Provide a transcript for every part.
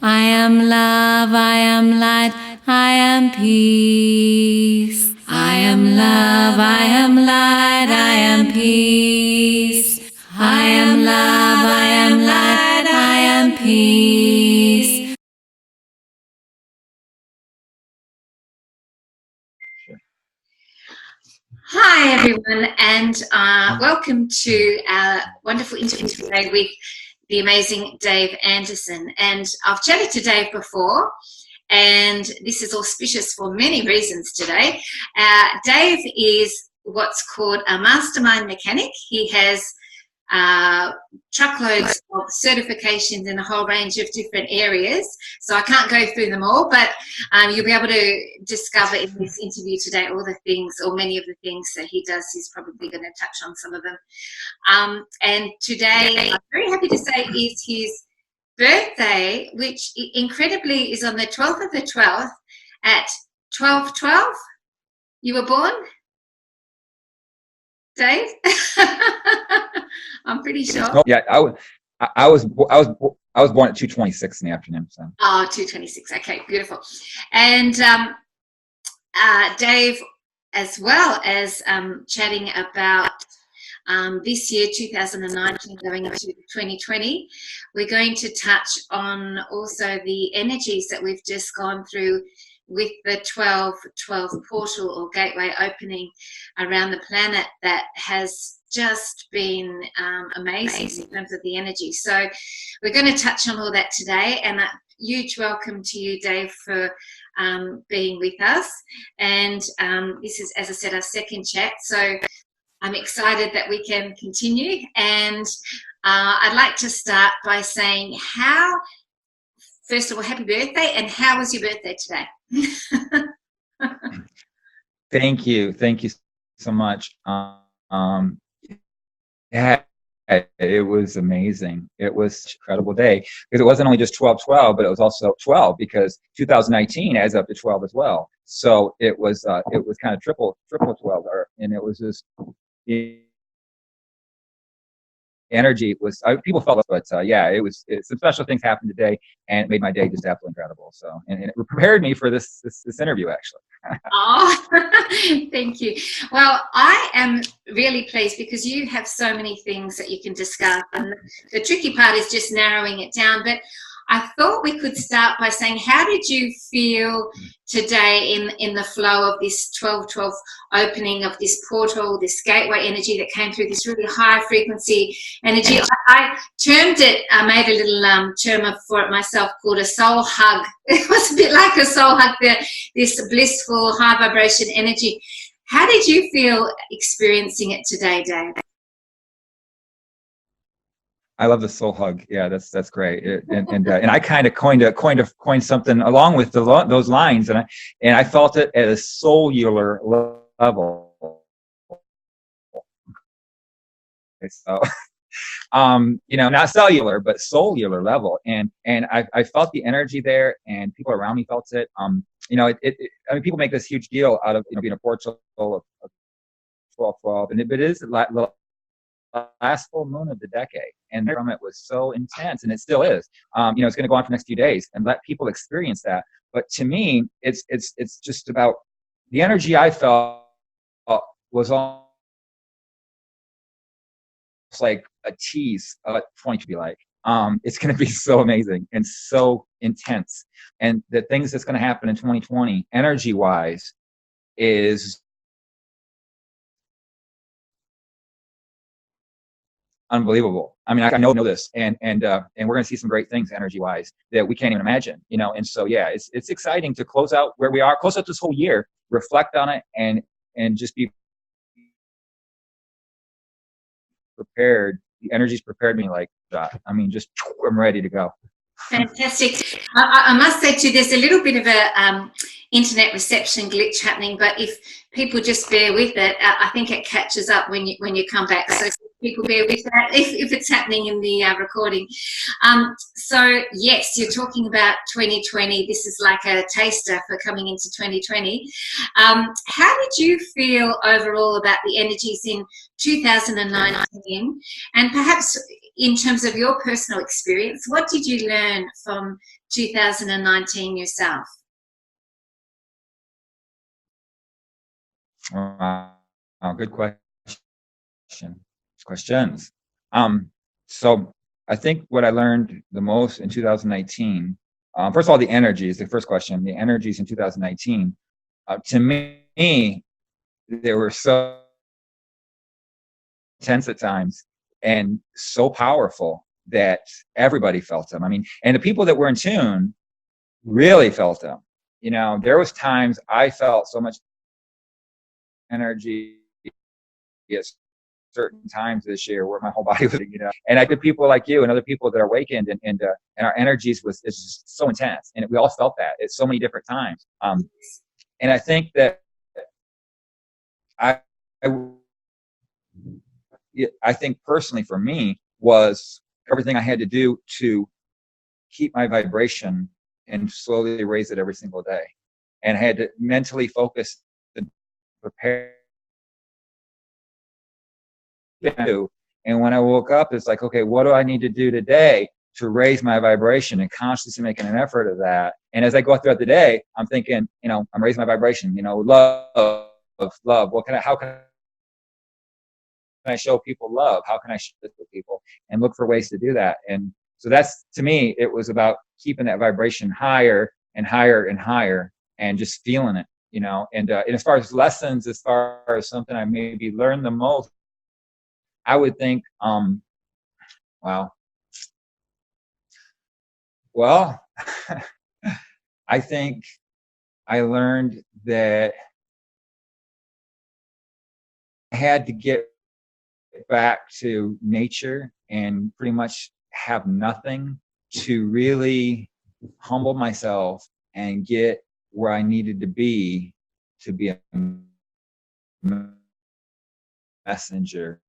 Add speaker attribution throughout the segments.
Speaker 1: I am love, I am light, I am peace. I am love, I am light, I am peace. I am love, I am light, I am peace.
Speaker 2: Hi everyone, and welcome to our wonderful interview today with the amazing Dave Anderson. And I've chatted to Dave before, and this is auspicious for many reasons today. Dave is what's called a mastermind mechanic. He has truckloads of certifications in a whole range of different areas, so I can't go through them all, but you'll be able to discover in this interview today all the things, or many of the things that he does. He's probably going to touch on some of them. And today, I'm very happy to say, is his birthday, which incredibly is on the 12th of the 12th at 12:12. You were born, Dave? I'm pretty sure.
Speaker 3: Oh, yeah, I was born at 2:26 in the afternoon. So.
Speaker 2: Oh, 2:26. Okay, beautiful. And Dave, as well as chatting about this year, 2019, going into 2020, we're going to touch on also the energies that we've just gone through with the 12/12 portal or gateway opening around the planet that has just been amazing in terms of the energy. So we're going to touch on all that today, and a huge welcome to you, Dave, for being with us. And this is, as I said, our second chat, so I'm excited that we can continue. And I'd like to start by saying, first of all, happy birthday, and how was your birthday today?
Speaker 3: Thank you so much. Yeah, it was amazing. It was an incredible day, because it wasn't only just 12/12, but it was also 12, because 2019 adds up to 12 as well. So it was kind of triple 12, and it was just the energy was, people felt it, but yeah, some special things happened today, and it made my day just absolutely incredible. So, and it prepared me for this interview, actually.
Speaker 2: Oh, thank you. Well, I am really pleased, because you have so many things that you can discuss, and the tricky part is just narrowing it down. But I thought we could start by saying, how did you feel today in the flow of this 12/12 opening of this portal, this gateway energy that came through, this really high frequency energy? I termed it, I made a little term for it myself called a soul hug. It was a bit like a soul hug, this blissful high vibration energy. How did you feel experiencing it today, Dave?
Speaker 3: I love the soul hug. Yeah, that's great. And I kind of coined something along with those lines, and I felt it at a cellular level. So, not cellular, but cellular level, and I felt the energy there, and people around me felt it. I mean, people make this huge deal out of being a portal of 12/12, and it is the last full moon of the decade, and from it was so intense, and it still is. It's going to go on for the next few days, and let people experience that. But to me, it's just about the energy I felt was almost like a tease of what 20 could be like. It's going to be so amazing and so intense, and the things that's going to happen in 2020, energy-wise, is unbelievable. I mean, I know this, and we're going to see some great things energy-wise that we can't even imagine. And so yeah, it's exciting to close out where we are, close out this whole year, reflect on it, and just be prepared. The energy's prepared me like that. I mean, just I'm ready to go.
Speaker 2: Fantastic. I must say too, there's a little bit of a internet reception glitch happening, but if people just bear with it, I think it catches up when you come back. So people bear with that if it's happening in the recording. So yes, you're talking about 2020. This is like a taster for coming into 2020. How did you feel overall about the energies in 2019, and perhaps in terms of your personal experience, what did you learn from 2019 yourself?
Speaker 3: Good questions. So I think what I learned the most in 2019, first of all, the energy is the first question. The energies in 2019, to me, they were so intense at times and so powerful that everybody felt them. I mean, and the people that were in tune really felt them. You know, there was times I felt so much energy at certain times this year where my whole body was, you know, and I did people like you and other people that are awakened, and our energies it's just so intense, and we all felt that at so many different times. And I think that I think personally for me was everything I had to do to keep my vibration and slowly raise it every single day, and I had to mentally focus and prepare. And when I woke up, it's like, okay, what do I need to do today to raise my vibration, and consciously making an effort of that. And as I go throughout the day, I'm thinking, you know, I'm raising my vibration, you know, love. How can I show people love? How can I share this with people? And look for ways to do that. And so that's, to me, it was about keeping that vibration higher and higher and higher, and just feeling it, you know. And as far as lessons, as far as something I maybe learned the most, I would think, wow. Well, I think I learned that I had to get back to nature and pretty much have nothing to really humble myself and get where I needed to be a messenger.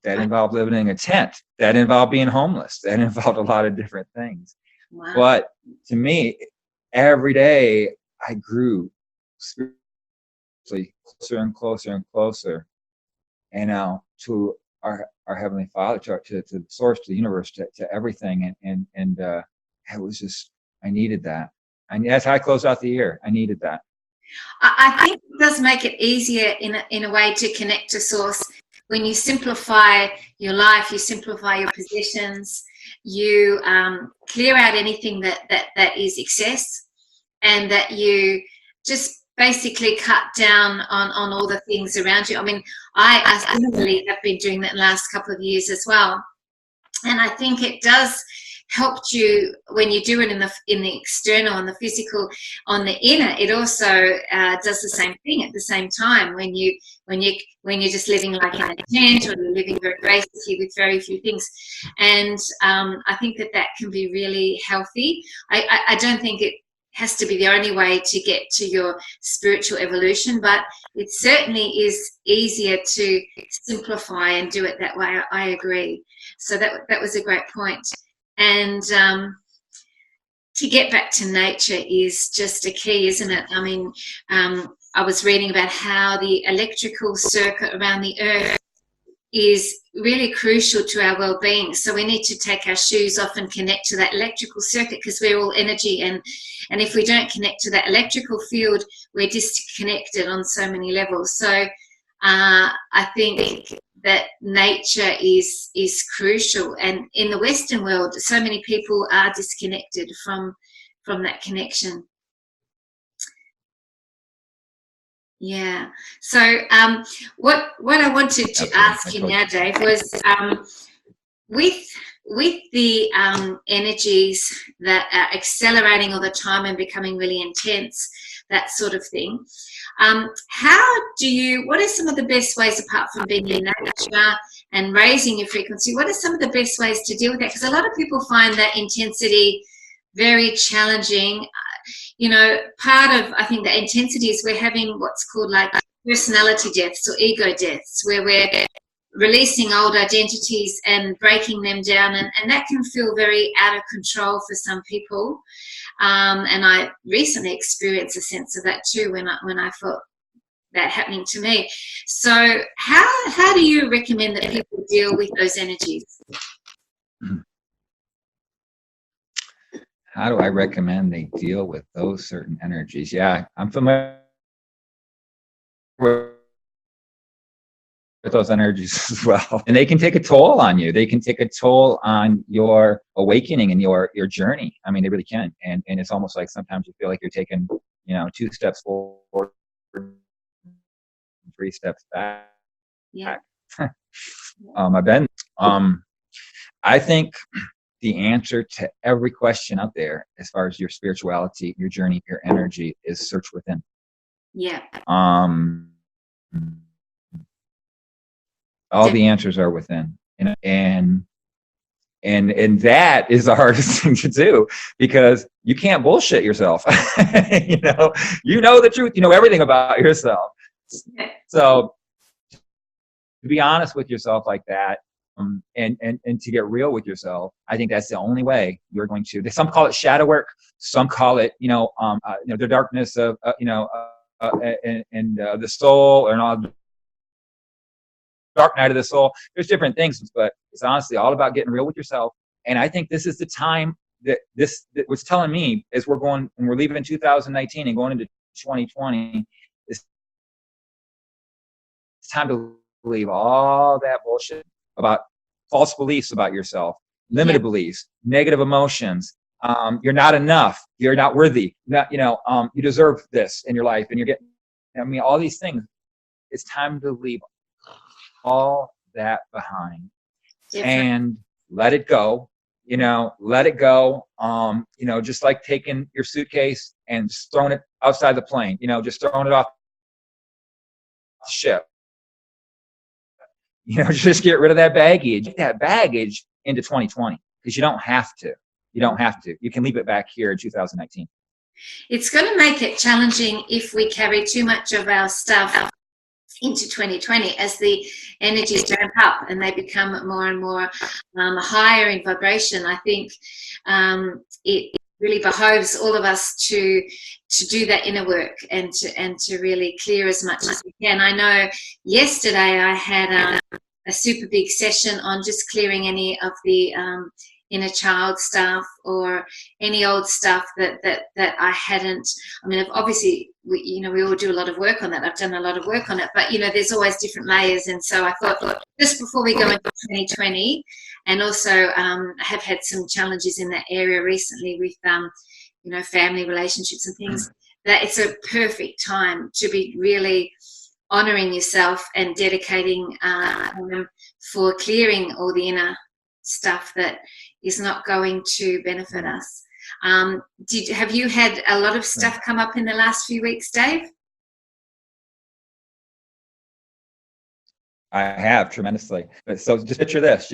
Speaker 3: That involved living in a tent. That involved being homeless. That involved a lot of different things.
Speaker 2: Wow.
Speaker 3: But to me, every day I grew spiritually closer and closer and closer, and now to our Heavenly Father, to the source, to the universe, to everything. And it was just, I needed that. And that's how I closed out the year. I needed that.
Speaker 2: I think it does make it easier in a way to connect to source. When you simplify your life, you simplify your possessions, you clear out anything that is excess, and that you just basically cut down on all the things around you. I mean, I similarly have been doing that in the last couple of years as well. And I think it does helped you when you do it in the external and the physical. On the inner, it also does the same thing at the same time. When you're just living like in a tent, or you're living very gracefully with very few things, and I think that can be really healthy. I don't think it has to be the only way to get to your spiritual evolution, but it certainly is easier to simplify and do it that way. I agree. So that was a great point. And to get back to nature is just a key, isn't it? I mean, I was reading about how the electrical circuit around the earth is really crucial to our well-being. So we need to take our shoes off and connect to that electrical circuit, because we're all energy, and if we don't connect to that electrical field, we're disconnected on so many levels. So I think that nature is crucial, and in the Western world, so many people are disconnected from that connection. Yeah. So what I wanted to ask you now, Dave, was with the energies that are accelerating all the time and becoming really intense, that sort of thing. What are some of the best ways, apart from being in nature and raising your frequency, what are some of the best ways to deal with that? Because a lot of people find that intensity very challenging. You know, part of, I think, the intensity is we're having what's called like personality deaths or ego deaths, where we're releasing old identities and breaking them down, and that can feel very out of control for some people. And I recently experienced a sense of that too, when I felt that happening to me. So how do you recommend that people deal with those energies?
Speaker 3: How do I recommend they deal with those certain energies? Yeah, I'm familiar with those energies as well. And they can take a toll on you. They can take a toll on your awakening and your journey. I mean, they really can. And it's almost like sometimes you feel like you're taking, 2 steps forward, 3 steps back.
Speaker 2: Yeah.
Speaker 3: I've been, I think the answer to every question out there, as far as your spirituality, your journey, your energy, is search within.
Speaker 2: Yeah.
Speaker 3: All the answers are within, and that is the hardest thing to do, because you can't bullshit yourself. you know the truth. You know everything about yourself. So to be honest with yourself like that, and to get real with yourself, I think that's the only way you're going to. Some call it shadow work. Some call it, the darkness of, the soul, or not. Dark night of the soul. There's different things, but it's honestly all about getting real with yourself. And I think this is the time that was telling me, as we're leaving in 2019 and going into 2020, it's time to leave all that bullshit about false beliefs about yourself, limited beliefs, negative emotions. You're not enough. You're not worthy. You deserve this in your life, and you're getting. All these things. It's time to leave all that behind and let it go. Let it go. Just like taking your suitcase and just throwing it outside the plane. Just throwing it off the ship. Just get rid of that baggage. Get that baggage into 2020, because you don't have to. You don't have to. You can leave it back here in 2019.
Speaker 2: It's going to make it challenging if we carry too much of our stuff into 2020, as the energies ramp up and they become more and more higher in vibration. I think it really behoves all of us to do that inner work and to really clear as much as we can. I know yesterday I had a super big session on just clearing any of the inner child stuff, or any old stuff that I hadn't. Obviously we all do a lot of work on that. I've done a lot of work on it, but there's always different layers. And so I thought, just before we go into 2020, and also I have had some challenges in that area recently with family relationships and things, that it's a perfect time to be really honoring yourself and dedicating for clearing all the inner stuff that is not going to benefit us. Have you had a lot of stuff come up in the last few weeks, Dave?
Speaker 3: I have, tremendously. So just picture this,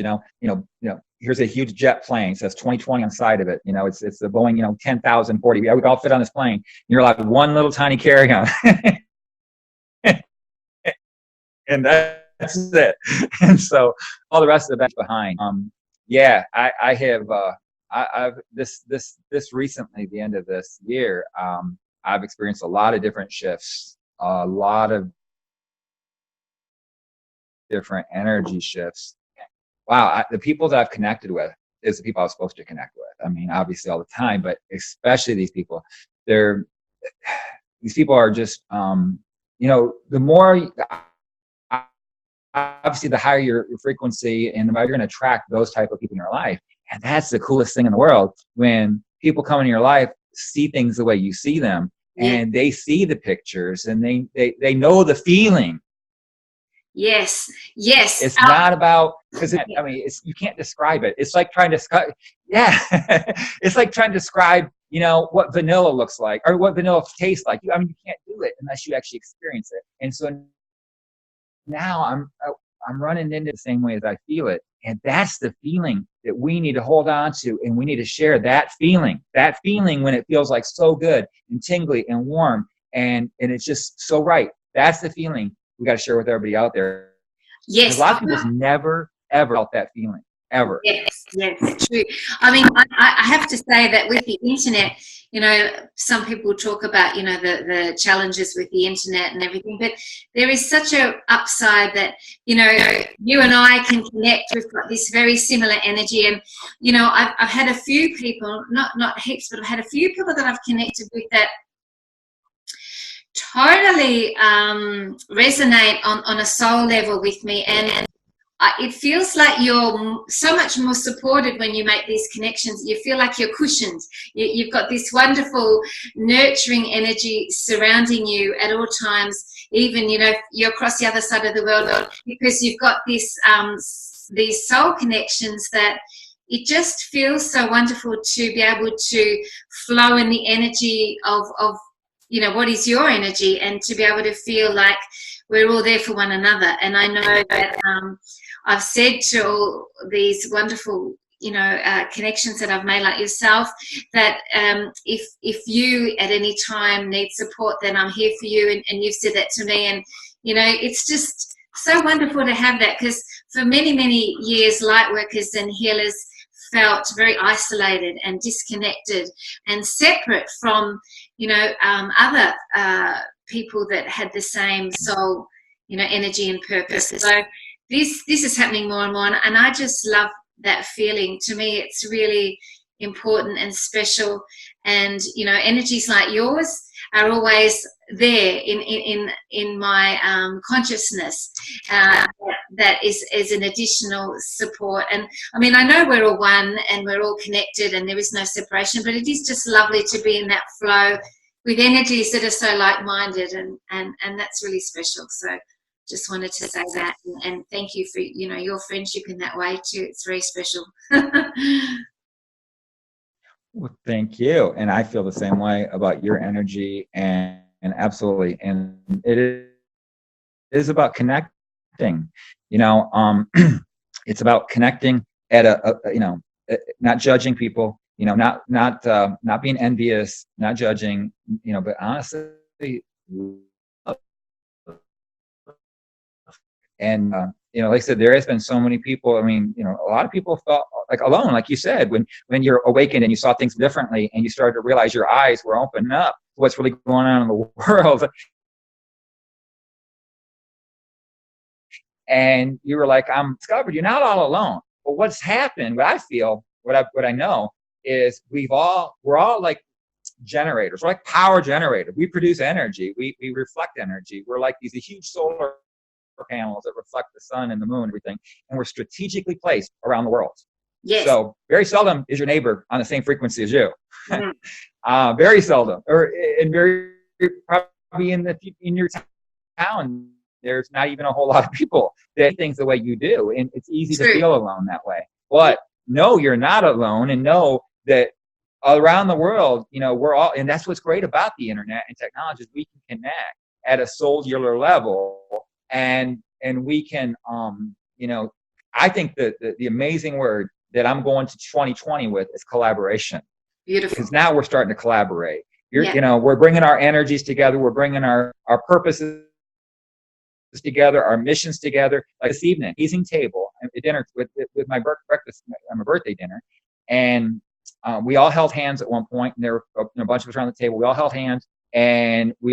Speaker 3: here's a huge jet plane. It says 2020 on the side of it. It's the Boeing, 10,040. We all fit on this plane. And you're like one little tiny carry-on. And that's it. And so all the rest of the back's behind. I have. I've this recently, the end of this year, I've experienced a lot of different shifts, a lot of different energy shifts. Wow, the people that I've connected with is the people I was supposed to connect with. Obviously all the time, but especially these people. These people are just, the more. Obviously, the higher your frequency, and the more you're going to attract those type of people in your life. And that's the coolest thing in the world, when people come in your life, see things the way you see them, and they see the pictures, and they know the feeling.
Speaker 2: Yes.
Speaker 3: It's not about, because you can't describe it. It's like trying to describe. It's like trying to describe, what vanilla looks like, or what vanilla tastes like. You can't do it unless you actually experience it. And so now I'm running into the same way as I feel it. And that's the feeling that we need to hold on to, and we need to share that feeling when it feels like so good and tingly and warm, and it's just so right. That's the feeling we got to share with everybody out there.
Speaker 2: Yes.
Speaker 3: A lot of people's never, ever felt that feeling, ever.
Speaker 2: Yes, true. I have to say that with the internet, you know, some people talk about, you know, the challenges with the internet and everything, but there is such a upside that, you know, you and I can connect. We've got this very similar energy, and, you know, I've had a few people, not heaps, but I've had a few people that I've connected with that totally resonate on a soul level with me, and it feels like you're so much more supported when you make these connections. You feel like you're cushioned. You've got this wonderful nurturing energy surrounding you at all times, even, you know, you're across the other side of the world, because you've got this these soul connections that it just feels so wonderful to be able to flow in the energy of you know, what is your energy, and to be able to feel like we're all there for one another. And I know that I've said to all these wonderful, you know, connections that I've made, like yourself, that if you at any time need support, then I'm here for you. And you've said that to me. And, you know, it's just so wonderful to have that, because for many, many years, light workers and healers felt very isolated and disconnected and separate from, you know, other people that had the same soul, you know, energy and purpose. So this is happening more and more, and I just love that feeling. To me, it's really important and special. And, you know, energies like yours are always there in my consciousness, that is an additional support. And I mean, I know we're all one and we're all connected and there is no separation, but it is just lovely to be in that flow with energies that are so like-minded, and that's really special. So just wanted to say that, and thank you for, you know, your friendship in that way too. It's very special.
Speaker 3: Well, thank you. And I feel the same way about your energy, and absolutely. And it is about connecting, you know, it's about connecting at you know, not judging people, you know, not being envious, not judging, you know, but honestly, and you know, like I said, there has been so many people. I mean, you know, a lot of people felt like alone, like you said, when you're awakened and you saw things differently, and you started to realize your eyes were opening up to what's really going on in the world, and you were like, I'm discovered. You're not all alone. But what's happened? What I feel, what I know is we're all like generators. We're like power generators. We produce energy. We reflect energy. We're like these huge solar panels that reflect the sun and the moon and everything, and we're strategically placed around the world.
Speaker 2: Yes.
Speaker 3: So very seldom is your neighbor on the same frequency as you. Very seldom, or and very probably in your town, there's not even a whole lot of people that think the way you do, and it's easy to feel alone that way. But no, you're not alone, and know that around the world, you know, we're all, and that's what's great about the internet and technology, is we can connect at a cellular level. And we can, you know, I think that the amazing word that I'm going to 2020 with is collaboration.
Speaker 2: Beautiful.
Speaker 3: Because now we're starting to collaborate. You know, we're bringing our energies together. We're bringing our purposes together, our missions together. Like this evening, eating table at dinner with my breakfast, my birthday dinner, and we all held hands at one point, and there were a bunch of us around the table. We all held hands. And we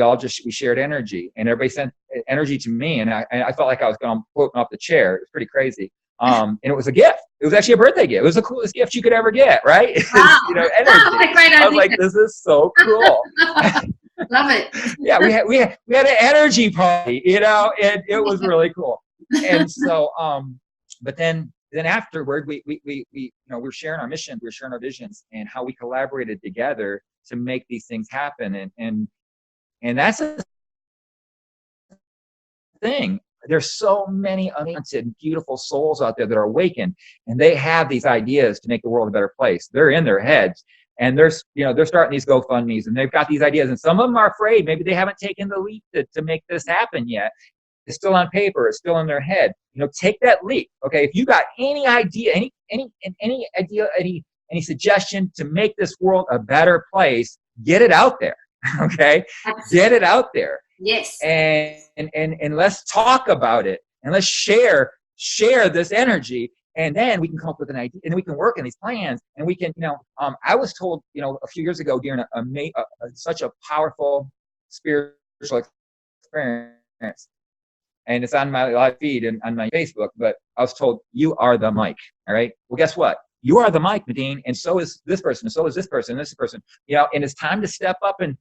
Speaker 3: shared energy, and everybody sent energy to me, and I felt like I was going floating off the chair. It was pretty crazy. And it was a gift. It was actually a birthday gift. It was the coolest gift you could ever get, right?
Speaker 2: Wow.
Speaker 3: You know, energy. I was like, this is so cool.
Speaker 2: Love it.
Speaker 3: Yeah, we had an energy party, you know, and it was really cool. And so, but then afterward, we you know, we're sharing our mission, we're sharing our visions, and how we collaborated together to make these things happen. And that's the thing. There's so many untalented, beautiful souls out there that are awakened, and they have these ideas to make the world a better place. They're in their heads, and they're starting these GoFundMes, and they've got these ideas, and some of them are afraid. Maybe they haven't taken the leap to make this happen yet. It's still on paper. It's still in their head. You know, take that leap. Okay, if you got any idea, any idea, any suggestion to make this world a better place, get it out there. Okay, get it out there.
Speaker 2: Yes.
Speaker 3: And let's talk about it, and let's share this energy, And then we can come up with an idea, and then we can work on these plans, and we can, I was told, a few years ago during such a powerful spiritual experience, and it's on my live feed and on my Facebook, but I was told, you are the mic. All right. Well, guess what? You are the mic, Medyhne, and so is this person, and so is this person, and this person, and it's time to step up and,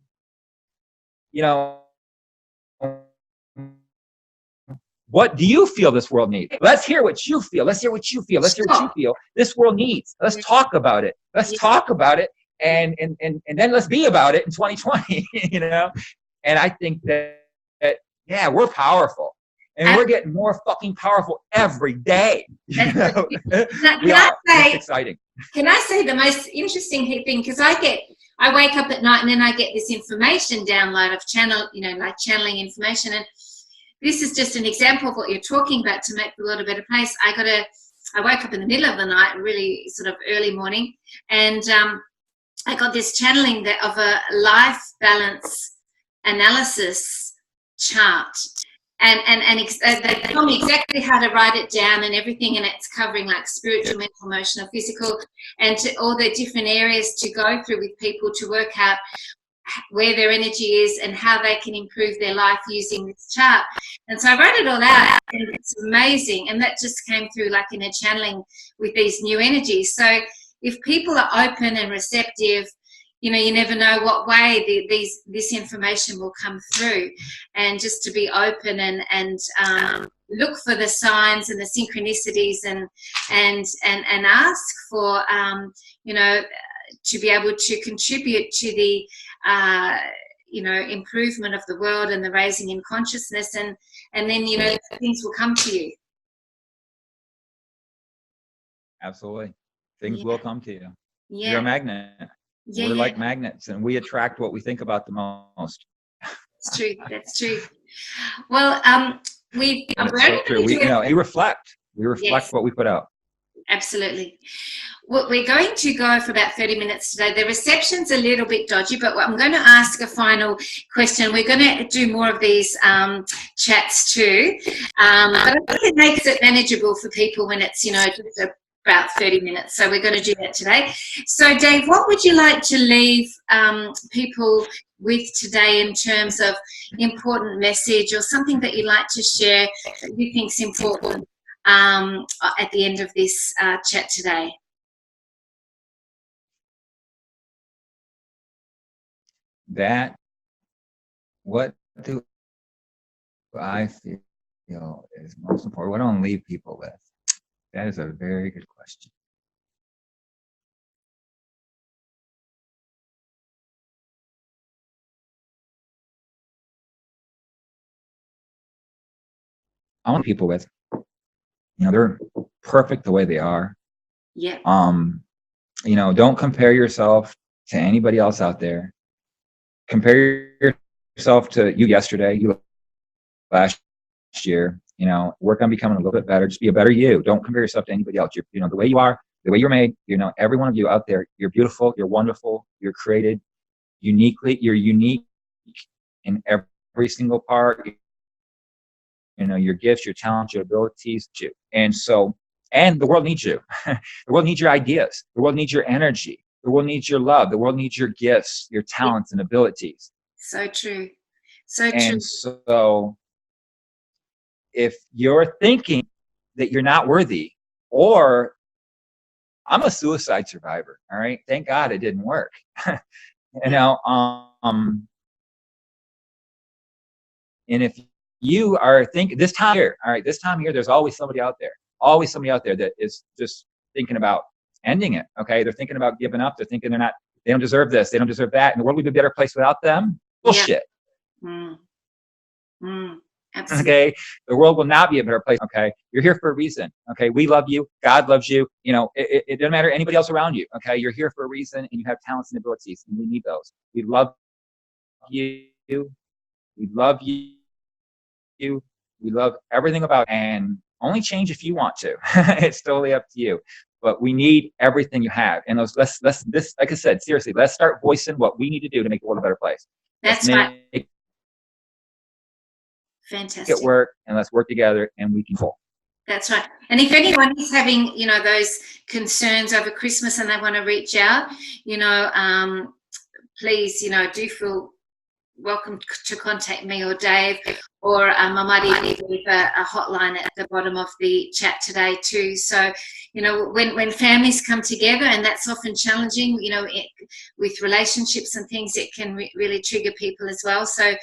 Speaker 3: what do you feel this world needs? Let's hear what you feel. Let's hear what you feel. Let's hear what you feel this world needs. Let's talk about it. Let's talk about it. And then let's be about it in 2020, And I think that yeah, we're powerful. And we're getting more fucking powerful every day. It's exciting.
Speaker 2: Can I say the most interesting thing? Because I wake up at night and then I get this information download of like channeling information. And this is just an example of what you're talking about to make the world a better place. I woke up in the middle of the night, really sort of early morning, and I got this channeling of a life balance analysis chart. And they told me exactly how to write it down and everything, and it's covering like spiritual, mental, emotional, physical, and to all the different areas to go through with people to work out where their energy is and how they can improve their life using this chart. And so I wrote it all out, and it's amazing. And that just came through like in a channeling with these new energies. So if people are open and receptive, you never know what way this information will come through, and just to be open and look for the signs and the synchronicities and ask for to be able to contribute to the improvement of the world and the raising in consciousness, and then things will come to you.
Speaker 3: Absolutely, things will come to you.
Speaker 2: Yeah.
Speaker 3: You're a magnet. We're like magnets, and we attract what we think about the most.
Speaker 2: That's true. That's true. Well, we
Speaker 3: reflect. We reflect what we put out.
Speaker 2: Absolutely. Well, we're going to go for about 30 minutes today. The reception's a little bit dodgy, but I'm going to ask a final question. We're going to do more of these chats too, but I think it makes it manageable for people when it's just about 30 minutes. So we're going to do that today. So Dave, what would you like to leave people with today in terms of important message or something that you'd like to share that you think is important at the end of this chat today?
Speaker 3: What do I feel is most important? What do I want to leave people with? That is a very good question. I want people with, they're perfect the way they are.
Speaker 2: Yeah.
Speaker 3: Don't compare yourself to anybody else out there. Compare yourself to you yesterday, you last year. Work on becoming a little bit better. Just be a better you. Don't compare yourself to anybody else. You're, the way you are, the way you're made. Every one of you out there, you're beautiful. You're wonderful. You're created uniquely. You're unique in every single part. Your gifts, your talents, your abilities, and the world needs you. The world needs your ideas. The world needs your energy. The world needs your love. The world needs your gifts, your talents and abilities.
Speaker 2: So true. So true.
Speaker 3: And so if you're thinking that you're not worthy, or I'm a suicide survivor, all right? Thank God it didn't work. And if you are thinking this time here, all right, this time here, there's always somebody out there that is just thinking about ending it. Okay. They're thinking about giving up. They're thinking they don't deserve this. They don't deserve that. And the world would be a better place without them. Bullshit.
Speaker 2: Yeah.
Speaker 3: Absolutely. Okay. The world will not be a better place. Okay. You're here for a reason. Okay. We love you. God loves you. It doesn't matter anybody else around you. Okay. You're here for a reason, and you have talents and abilities, and we need those. We love you. We love you. We love everything about you, and only change if you want to. It's totally up to you. But we need everything you have. And let's like I said, seriously, let's start voicing what we need to do to make the world a better place.
Speaker 2: That's right. Fantastic.
Speaker 3: It work, and let's work together, and we can pull.
Speaker 2: That's right. And if anyone is having, you know, those concerns over Christmas and they want to reach out, you know, please, you know, do feel welcome to contact me or Dave, or I might even leave a hotline at the bottom of the chat today too. So, you know, when families come together, and that's often challenging, you know, with relationships and things, it can really trigger people as well. So,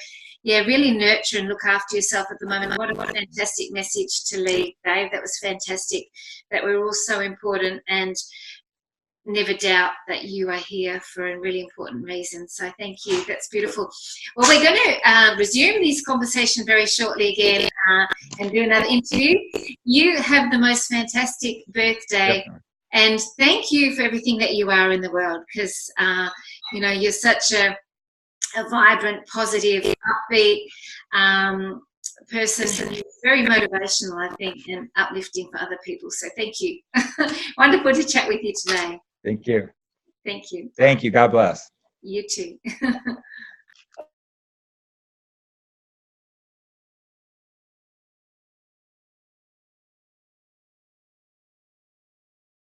Speaker 2: yeah, really nurture and look after yourself at the moment. What a fantastic message to leave, Dave. That was fantastic, that we're all so important, and never doubt that you are here for a really important reason. So thank you. That's beautiful. Well, we're going to resume this conversation very shortly again and do another interview. You have the most fantastic birthday.
Speaker 3: Definitely.
Speaker 2: And thank you for everything that you are in the world, because, you know, you're such a vibrant, positive, upbeat person, and very motivational, I think, and uplifting for other people. So thank you. Wonderful to chat with you today.
Speaker 3: Thank you.
Speaker 2: Thank you.
Speaker 3: Thank you. God bless.
Speaker 2: You too.